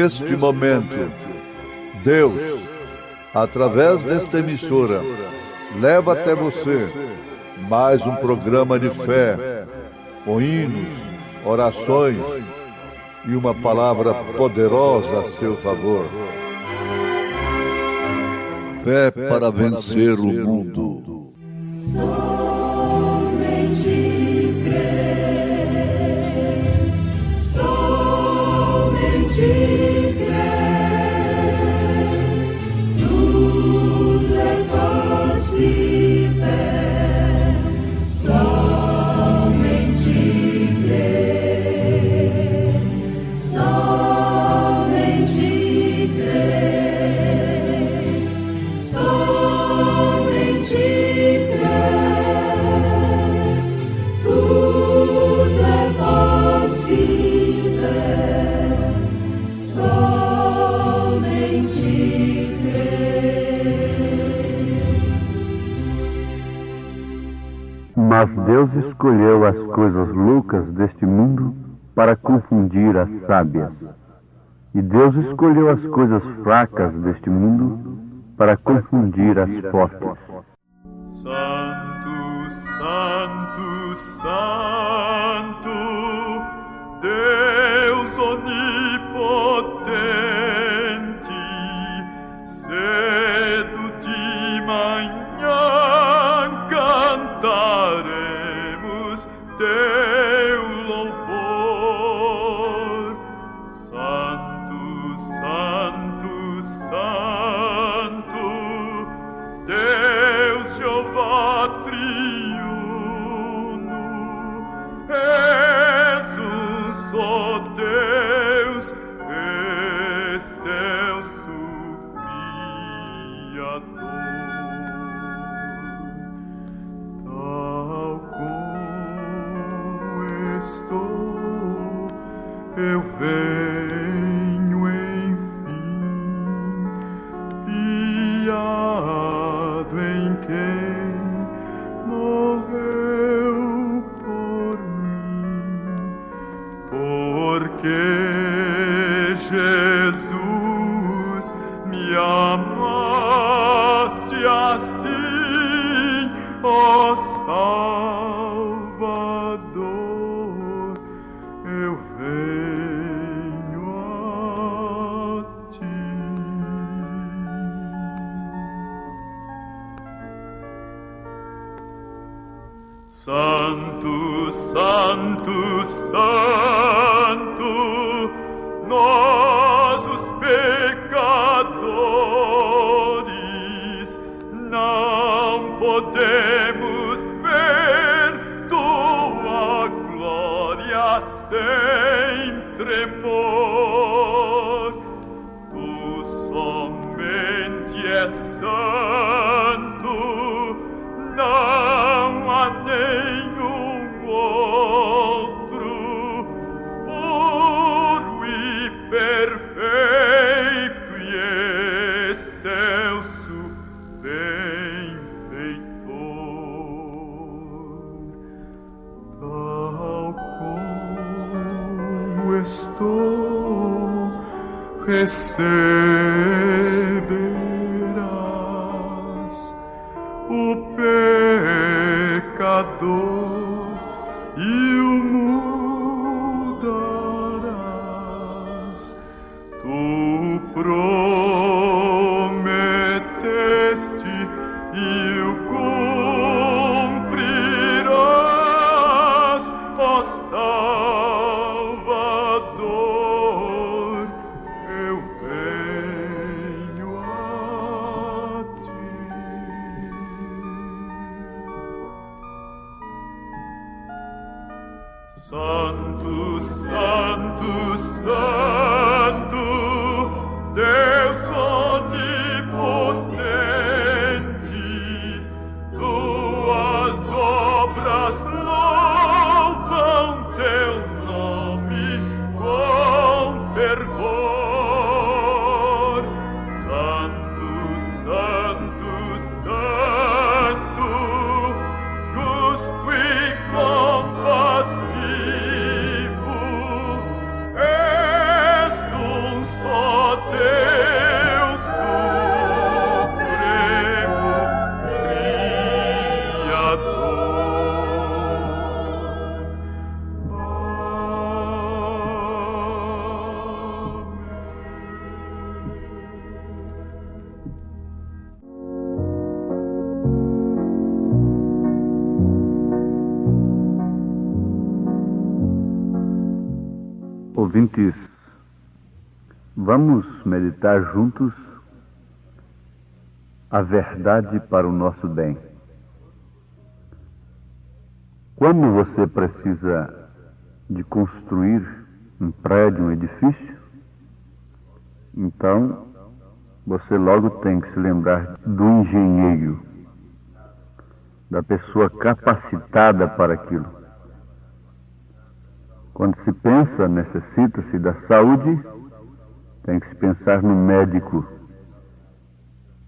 neste momento, Deus, através desta emissora, leva até você mais um programa de fé, com hinos, orações e uma palavra poderosa a seu favor. Fé para vencer o mundo. Somente crer, somente crer, tudo é possível. Somente crer, somente crer, somente crer, tudo é possível. Somente crer. Mas Deus escolheu as coisas loucas deste mundo para confundir as sábias. E Deus escolheu as coisas fracas deste mundo para confundir as fortes. Santo, Santo, Santo, Deus onipotente, cedo de manhã cantaremos teu louvor. Santo, Santo, Santo, Deus Jeová triuno, és um só Deus, excelso Criador. Tal como estou, eu venho enfim, fiado em quem morreu por mim, porque Jesus me amaste assim, ó Salvador, eu venho a ti. Santo, Santo, Santo, nós os pecadores não podemos ver tua glória sem tremor. Tu somente és santo, não há nenhum outro, puro e perfeito e excelso benfeitor. Tal como estou, receberás o pecador e o mudarás. Tu prometeste e o cumprirás, ó Salvador, eu venho a ti. Santo, Santo, Santo, Deus onipotente, tuas obras louvam teu nome com fervor. Santo, Santo, Santo, justo e compassivo, ouvintes, vamos meditar juntos a verdade para o nosso bem. Quando você precisa de construir um prédio, um edifício, então você logo tem que se lembrar do engenheiro, da pessoa capacitada para aquilo. Quando se pensa, necessita-se da saúde, tem que se pensar no médico.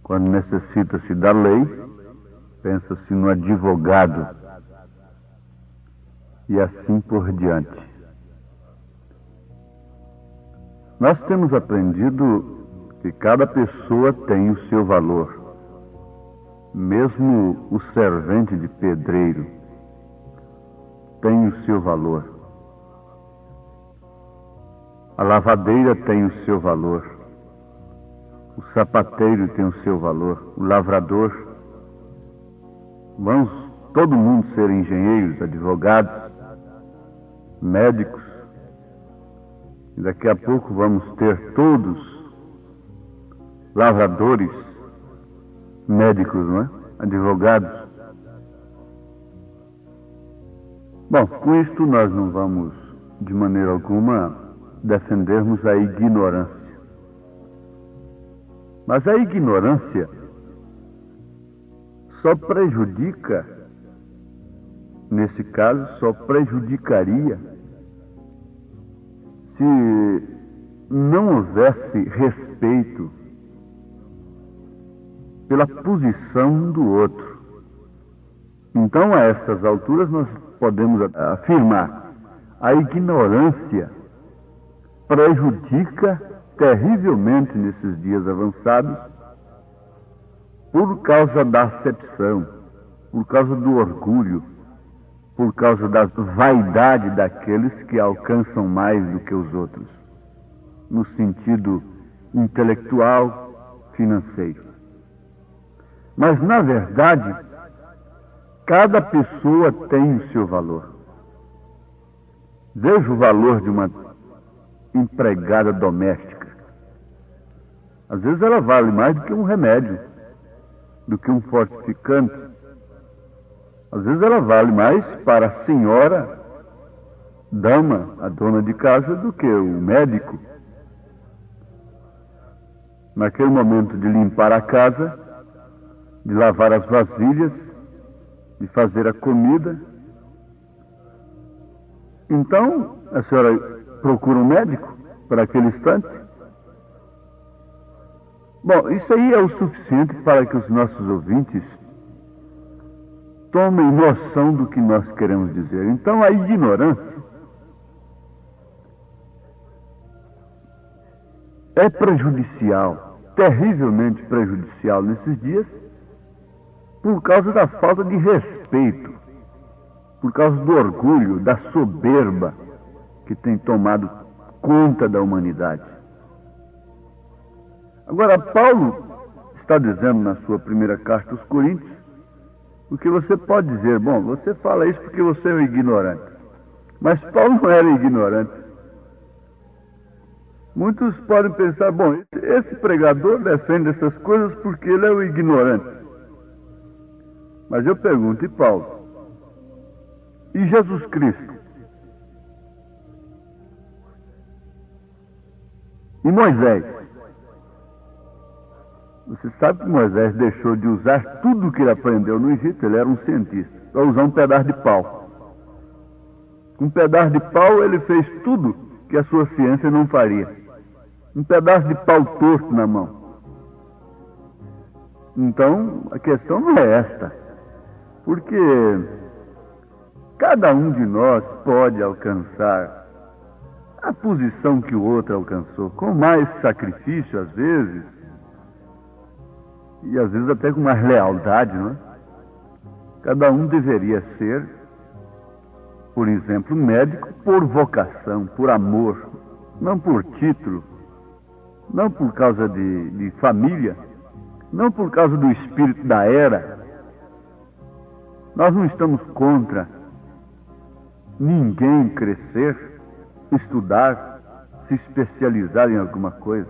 Quando necessita-se da lei, pensa-se no advogado. E assim por diante. Nós temos aprendido que cada pessoa tem o seu valor. Mesmo o servente de pedreiro tem o seu valor. A lavadeira tem o seu valor. O sapateiro tem o seu valor. O lavrador. Vamos todo mundo ser engenheiros, advogados, médicos. E daqui a pouco vamos ter todos lavradores, médicos, não é? Advogados. Bom, com isto nós não vamos, de maneira alguma, defendermos a ignorância. Mas a ignorância só prejudica, nesse caso, só prejudicaria se não houvesse respeito pela posição do outro. Então, a estas alturas, nós podemos afirmar: a ignorância prejudica terrivelmente nesses dias avançados por causa da acepção, por causa do orgulho, por causa da vaidade daqueles que alcançam mais do que os outros, no sentido intelectual, financeiro. Mas, na verdade, cada pessoa tem o seu valor. Veja o valor de uma empregada doméstica. Às vezes ela vale mais do que um remédio, do que um fortificante. Às vezes ela vale mais para a senhora, dama, a dona de casa, do que o médico. Naquele momento de limpar a casa, de lavar as vasilhas, de fazer a comida. Então, a senhora procura um médico para aquele instante? Bom, isso aí é o suficiente para que os nossos ouvintes tomem noção do que nós queremos dizer. Então, a ignorância é prejudicial, terrivelmente prejudicial nesses dias, por causa da falta de respeito, por causa do orgulho, da soberba que tem tomado conta da humanidade. Agora, Paulo está dizendo na sua primeira carta aos Coríntios, porque você pode dizer: bom, você fala isso porque você é um ignorante. Mas Paulo não era ignorante. Muitos podem pensar: bom, esse pregador defende essas coisas porque ele é um ignorante. Mas eu pergunto: e Paulo? E Jesus Cristo? E Moisés? Você sabe que Moisés deixou de usar tudo o que ele aprendeu no Egito, ele era um cientista, para usar um pedaço de pau. Com um pedaço de pau ele fez tudo que a sua ciência não faria. Um pedaço de pau torto na mão. Então, a questão não é esta. Porque cada um de nós pode alcançar a posição que o outro alcançou, com mais sacrifício às vezes, e às vezes até com mais lealdade, não é? Cada um deveria ser, por exemplo, médico por vocação, por amor, não por título, não por causa de família, não por causa do espírito da era. Nós não estamos contra ninguém crescer, estudar, se especializar em alguma coisa,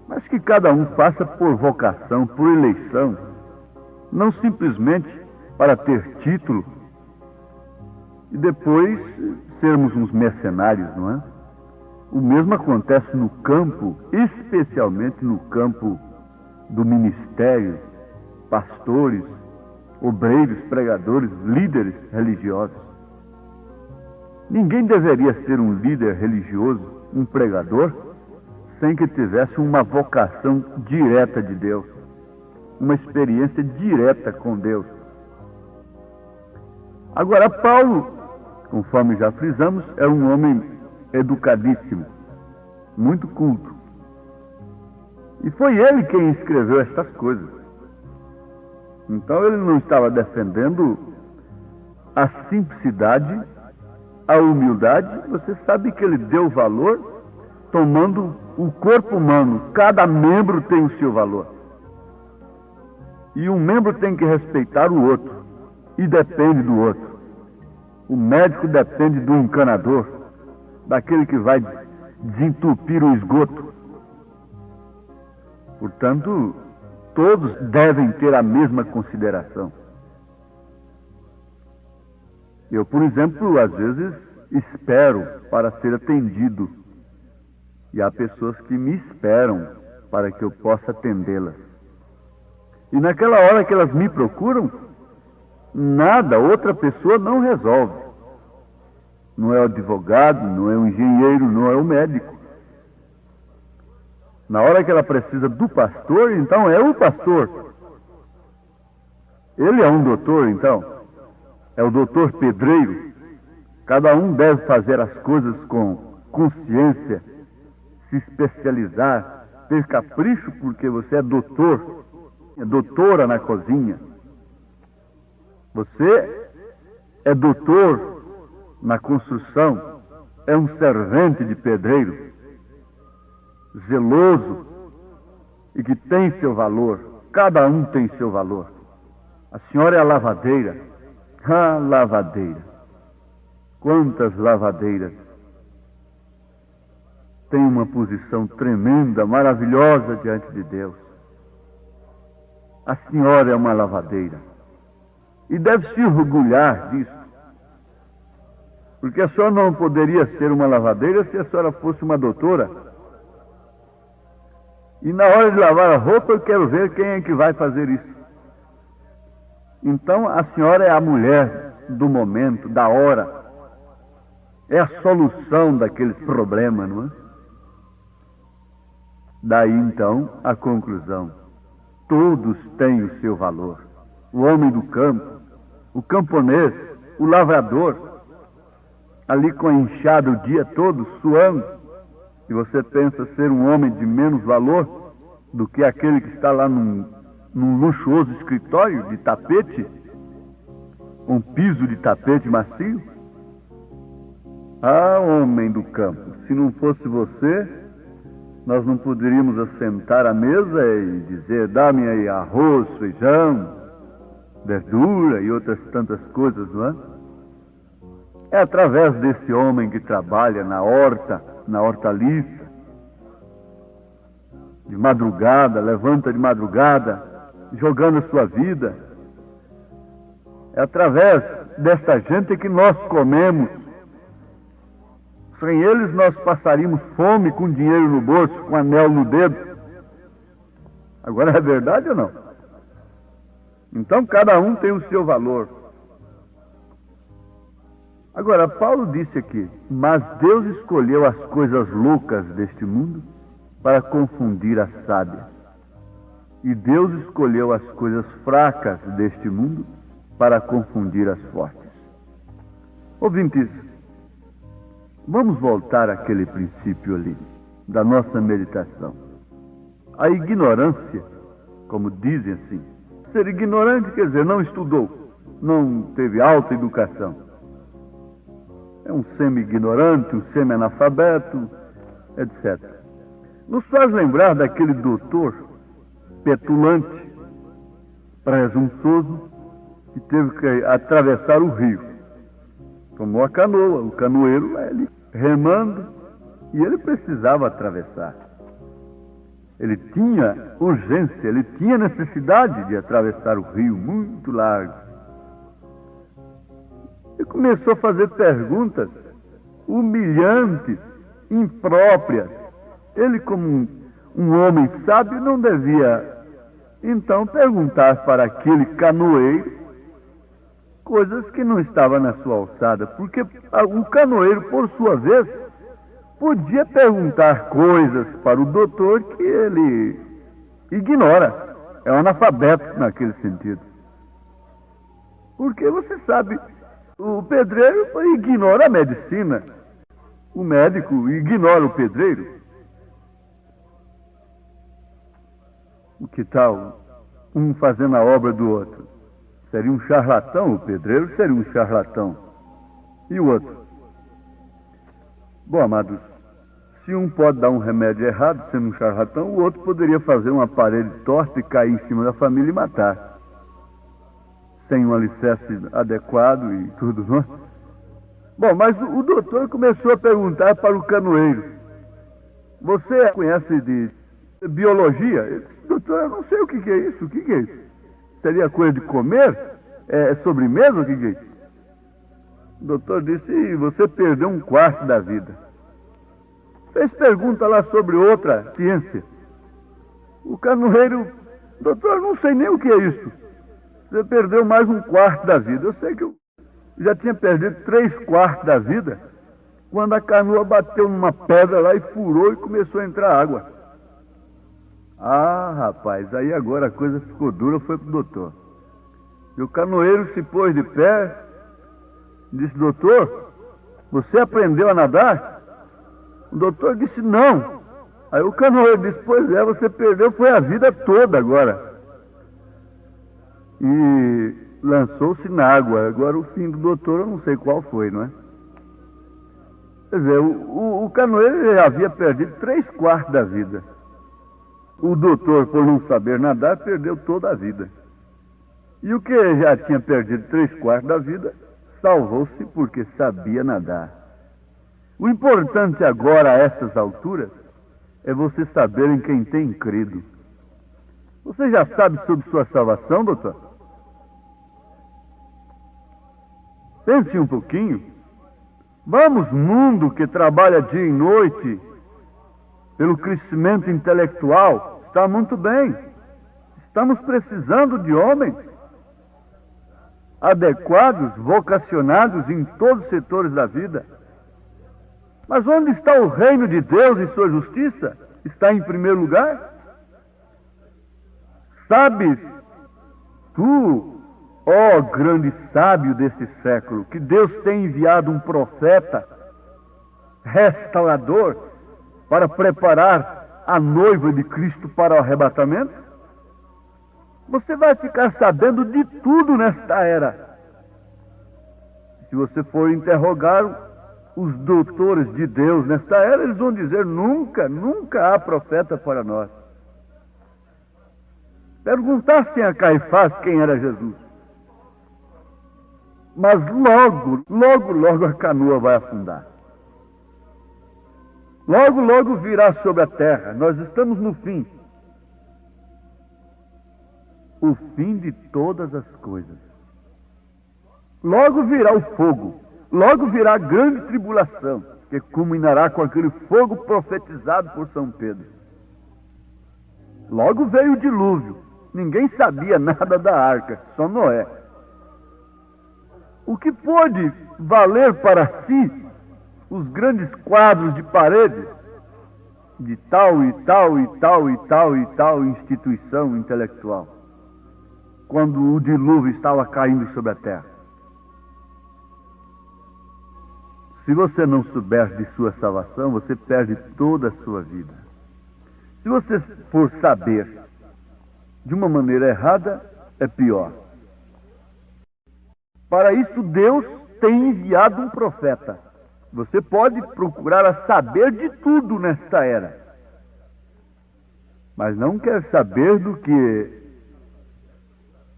mas que cada um faça por vocação, por eleição, não simplesmente para ter título e depois sermos uns mercenários, não é? O mesmo acontece no campo, especialmente no campo do ministério, pastores, obreiros, pregadores, líderes religiosos. Ninguém deveria ser um líder religioso, um pregador, sem que tivesse uma vocação direta de Deus, uma experiência direta com Deus. Agora, Paulo, conforme já frisamos, é um homem educadíssimo, muito culto. E foi ele quem escreveu estas coisas. Então ele não estava defendendo a simplicidade, a humildade. Você sabe que ele deu valor tomando o corpo humano. Cada membro tem o seu valor. E um membro tem que respeitar o outro. E depende do outro. O médico depende do encanador, daquele que vai desentupir o esgoto. Portanto, todos devem ter a mesma consideração. Eu, por exemplo, às vezes espero para ser atendido. E há pessoas que me esperam para que eu possa atendê-las. E naquela hora que elas me procuram, nada, outra pessoa não resolve. Não é o advogado, não é o engenheiro, não é o médico. Na hora que ela precisa do pastor, então é o pastor. Ele é um doutor, então. É o doutor pedreiro. Cada um deve fazer as coisas com consciência, se especializar, ter capricho, porque você é doutor, é doutora na cozinha. Você é doutor na construção, é um servente de pedreiro, zeloso e que tem seu valor. Cada um tem seu valor. A senhora é a lavadeira. Ah, lavadeira. Quantas lavadeiras têm uma posição tremenda, maravilhosa diante de Deus. A senhora é uma lavadeira. E deve se orgulhar disso. Porque a senhora não poderia ser uma lavadeira se a senhora fosse uma doutora. E na hora de lavar a roupa, eu quero ver quem é que vai fazer isso. Então, a senhora é a mulher do momento, da hora. É a solução daquele problema, não é? Daí, então, a conclusão. Todos têm o seu valor. O homem do campo, o camponês, o lavrador, ali com a enxada o dia todo, suando, e você pensa ser um homem de menos valor do que aquele que está lá num luxuoso escritório de tapete, um piso de tapete macio? Ah, homem do campo, se não fosse você, nós não poderíamos assentar à mesa e dizer, dá-me aí arroz, feijão, verdura e outras tantas coisas, não é? É através desse homem que trabalha na horta, na hortaliça, de madrugada, levanta de madrugada, jogando a sua vida. É através desta gente que nós comemos. Sem eles nós passaríamos fome com dinheiro no bolso, com anel no dedo. Agora é verdade ou não? Então cada um tem o seu valor. Agora, Paulo disse aqui, mas Deus escolheu as coisas loucas deste mundo para confundir as sábias. E Deus escolheu as coisas fracas deste mundo para confundir as fortes. Ouvintes, vamos voltar àquele princípio ali, da nossa meditação. A ignorância, como dizem assim, ser ignorante quer dizer não estudou, não teve alta educação. É um semi-ignorante, um semi-analfabeto, etc. Nos faz lembrar daquele doutor petulante, presunçoso, que teve que atravessar o rio. Tomou a canoa, o canoeiro, ele remando, E ele precisava atravessar. Ele tinha urgência, ele tinha necessidade de atravessar o rio muito largo. E começou a fazer perguntas humilhantes, impróprias. Ele, como um homem sábio, não devia, então, perguntar para aquele canoeiro coisas que não estavam na sua alçada, porque o canoeiro, por sua vez, podia perguntar coisas para o doutor que ele ignora. É um analfabeto naquele sentido. Porque você sabe, o pedreiro ignora a medicina. O médico ignora o pedreiro. O que tal um fazendo a obra do outro? Seria um charlatão, o pedreiro seria um charlatão. E o outro? Bom, amados, se um pode dar um remédio errado, sendo um charlatão, o outro poderia fazer um aparelho torto e cair em cima da família e matar. Sem um alicerce adequado e tudo, não é? Bom, mas o doutor começou a perguntar para o canoeiro: você conhece de biologia? Ele disse: doutor, eu não sei o que é isso. O que é isso? Seria coisa de comer? É sobremesa? O que é isso? O doutor disse: você perdeu um quarto da vida. Fez pergunta lá sobre outra ciência. O canoeiro: doutor, eu não sei nem o que é isso. Você perdeu mais um quarto da vida. Eu sei que eu já tinha perdido 3/4 da vida quando a canoa bateu numa pedra lá e furou e começou a entrar água. Ah, rapaz, aí agora a coisa ficou dura, foi pro doutor. E o canoeiro se pôs de pé, disse: doutor, você aprendeu a nadar? O doutor disse: não. Aí o canoeiro disse: pois é, você perdeu, foi a vida toda agora. E lançou-se na água. Agora o fim do doutor eu não sei qual foi, não é? Quer dizer, o canoeiro já havia perdido 3/4 da vida. O doutor, por não saber nadar, perdeu toda a vida. E o que já tinha perdido 3/4 da vida, salvou-se porque sabia nadar. O importante agora, a essas alturas, é você saber em quem tem crido. Você já sabe sobre sua salvação, doutor? Pense um pouquinho. Vamos, mundo que trabalha dia e noite pelo crescimento intelectual, está muito bem. Estamos precisando de homens adequados, vocacionados em todos os setores da vida. Mas onde está o reino de Deus e sua justiça? Está em primeiro lugar? Sabes tu, ó grande sábio desse século, que Deus tem enviado um profeta restaurador para preparar a noiva de Cristo para o arrebatamento? Você vai ficar sabendo de tudo nesta era. Se você for interrogar os doutores de Deus nesta era, eles vão dizer: nunca, nunca há profeta para nós. Perguntassem a Caifás quem era Jesus. Mas logo a canoa vai afundar. Logo virá sobre a terra. Nós estamos no fim. O fim de todas as coisas. Logo virá o fogo. Logo virá a grande tribulação, que culminará com aquele fogo profetizado por São Pedro. Logo veio o dilúvio. Ninguém sabia nada da arca, só Noé. O que pôde valer para si os grandes quadros de parede de tal e tal e tal e tal e tal instituição intelectual, quando o dilúvio estava caindo sobre a terra? Se você não souber de sua salvação, você perde toda a sua vida. Se você for saber de uma maneira errada, é pior. Para isso, Deus tem enviado um profeta. Você pode procurar a saber de tudo nesta era, mas não quer saber do que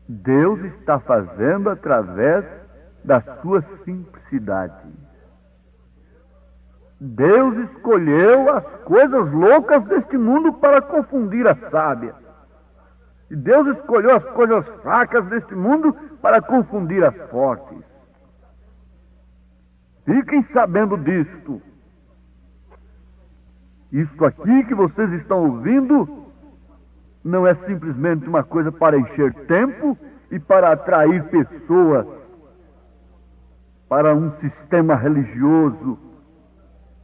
Deus está fazendo através da sua simplicidade. Deus escolheu as coisas loucas deste mundo para confundir as sábias. E Deus escolheu as coisas fracas deste mundo para confundir as fortes. Fiquem sabendo disto. Isto aqui que vocês estão ouvindo não é simplesmente uma coisa para encher tempo e para atrair pessoas para um sistema religioso,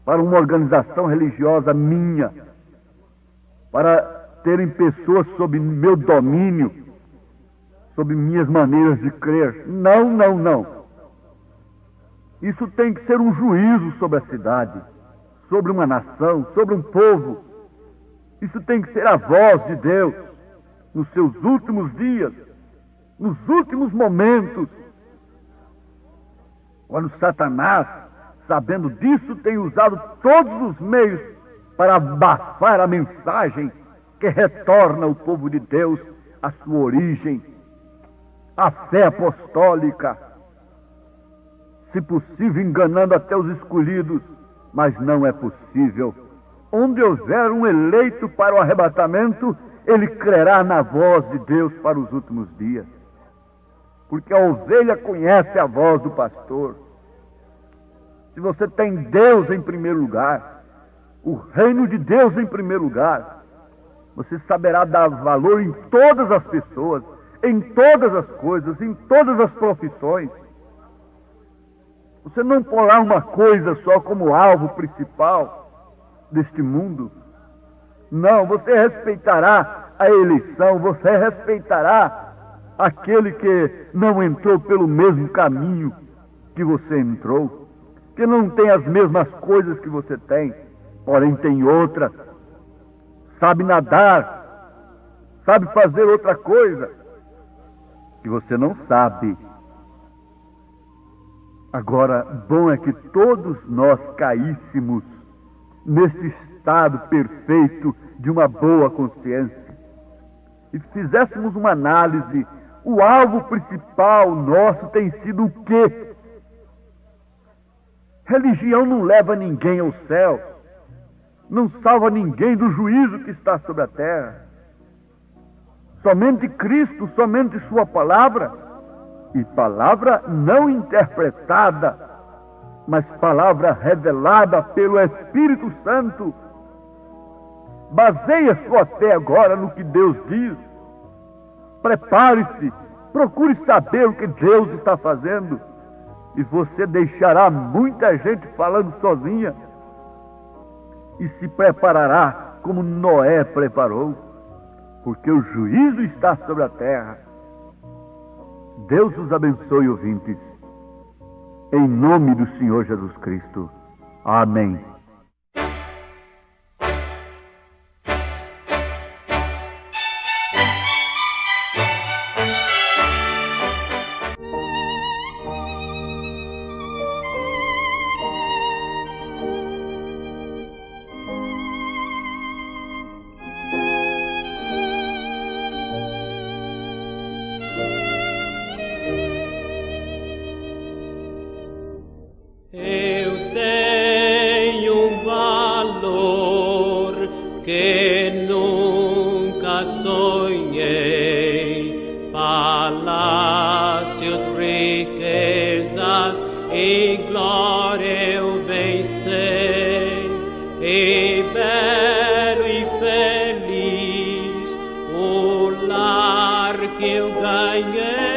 para uma organização religiosa minha, para terem pessoas sob meu domínio, sob minhas maneiras de crer. Não, não, não. Isso tem que ser um juízo sobre a cidade, sobre uma nação, sobre um povo. Isso tem que ser a voz de Deus nos seus últimos dias, nos últimos momentos. Quando Satanás, sabendo disso, tem usado todos os meios para abafar a mensagem que retorna o povo de Deus à sua origem, à fé apostólica, se possível enganando até os escolhidos, mas não é possível. Onde houver um eleito para o arrebatamento, ele crerá na voz de Deus para os últimos dias, porque a ovelha conhece a voz do pastor. Se você tem Deus em primeiro lugar, o reino de Deus em primeiro lugar, você saberá dar valor em todas as pessoas, em todas as coisas, em todas as profissões. Você não porá uma coisa só como alvo principal deste mundo. Não, você respeitará a eleição, você respeitará aquele que não entrou pelo mesmo caminho que você entrou, que não tem as mesmas coisas que você tem, porém tem outras. Sabe nadar, sabe fazer outra coisa que você não sabe. Agora, bom é que todos nós caíssemos nesse estado perfeito de uma boa consciência e fizéssemos uma análise. O alvo principal nosso tem sido o quê? Religião não leva ninguém ao céu, não salva ninguém do juízo que está sobre a terra. Somente Cristo, somente Sua palavra, e palavra não interpretada, mas palavra revelada pelo Espírito Santo. Baseie sua fé agora no que Deus diz. Prepare-se, procure saber o que Deus está fazendo, e você deixará muita gente falando sozinha e se preparará como Noé preparou, porque o juízo está sobre a terra. Deus os abençoe, ouvintes, em nome do Senhor Jesus Cristo. Amém. Eu tenho um valor que nunca sonhei, palácios, riquezas e glória eu bem sei, e belo e feliz o lar que eu ganhei.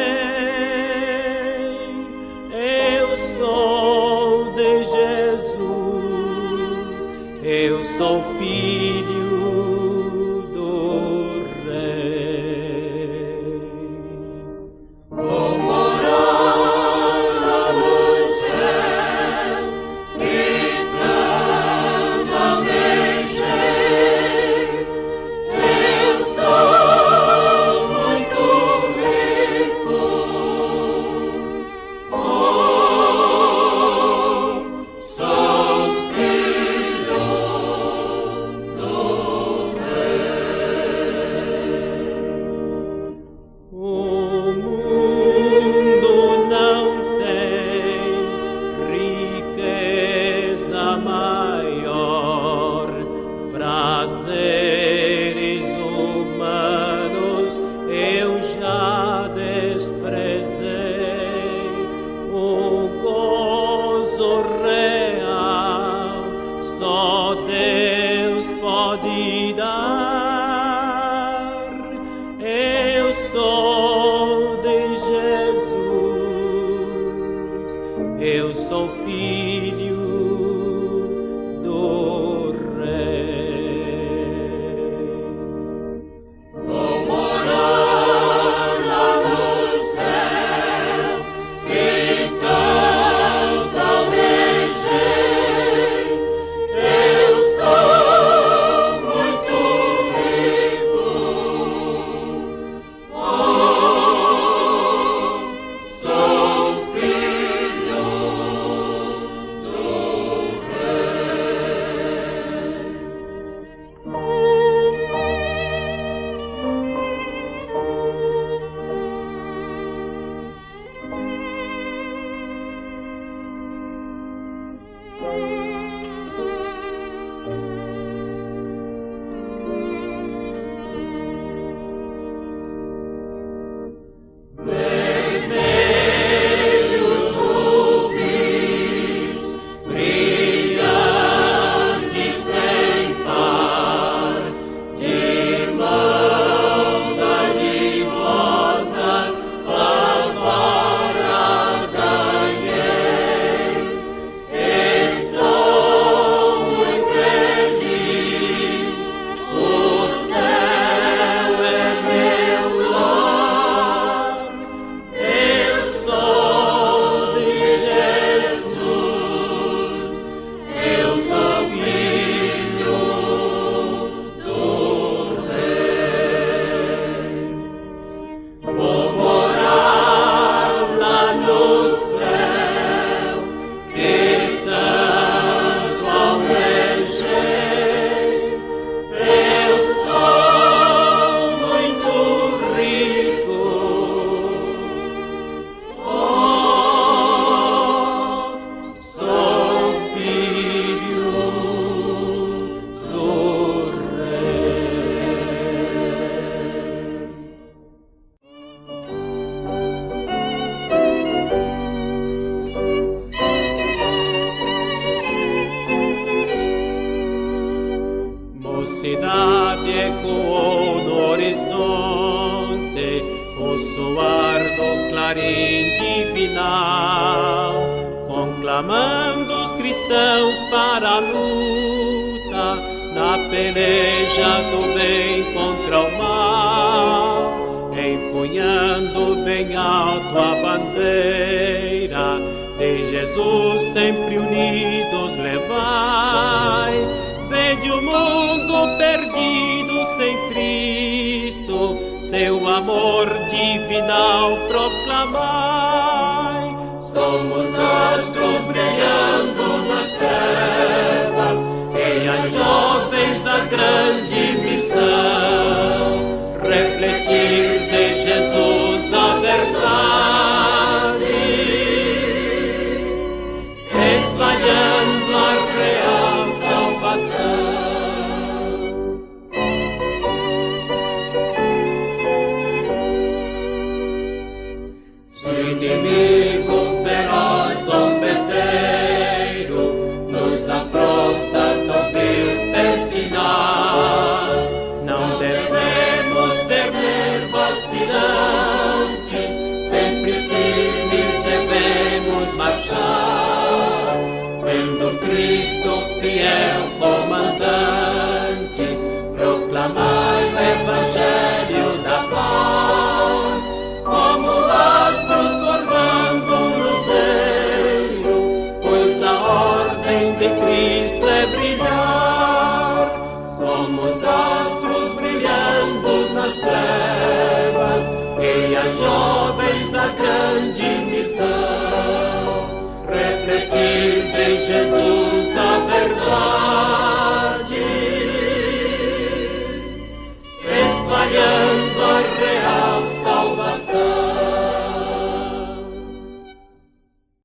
Eu sou de Jesus, eu sou filho do Rei. Vou morar lá no céu, eu sou filho do Rei. Mocidade ecoou no horizonte o soar do clarim divinal, conclamando os cristãos para a luta na peleja do bem contra o mal, empunhando bem alto a bandeira de Jesus, sempre unidos levai. Vede o mundo perdido sem Cristo, seu amor divinal proclamai. Somos astros brilhando nas trevas, e as jovens a grande missão, refletir de Jesus a verdade, espalhando a real salvação. Se o inimigo feroz zombeteiro nos afronta tão vil pertinaz, não devemos temer vacilantes, sempre firmes devemos marchar, vendo Cristo fiel comandante proclamar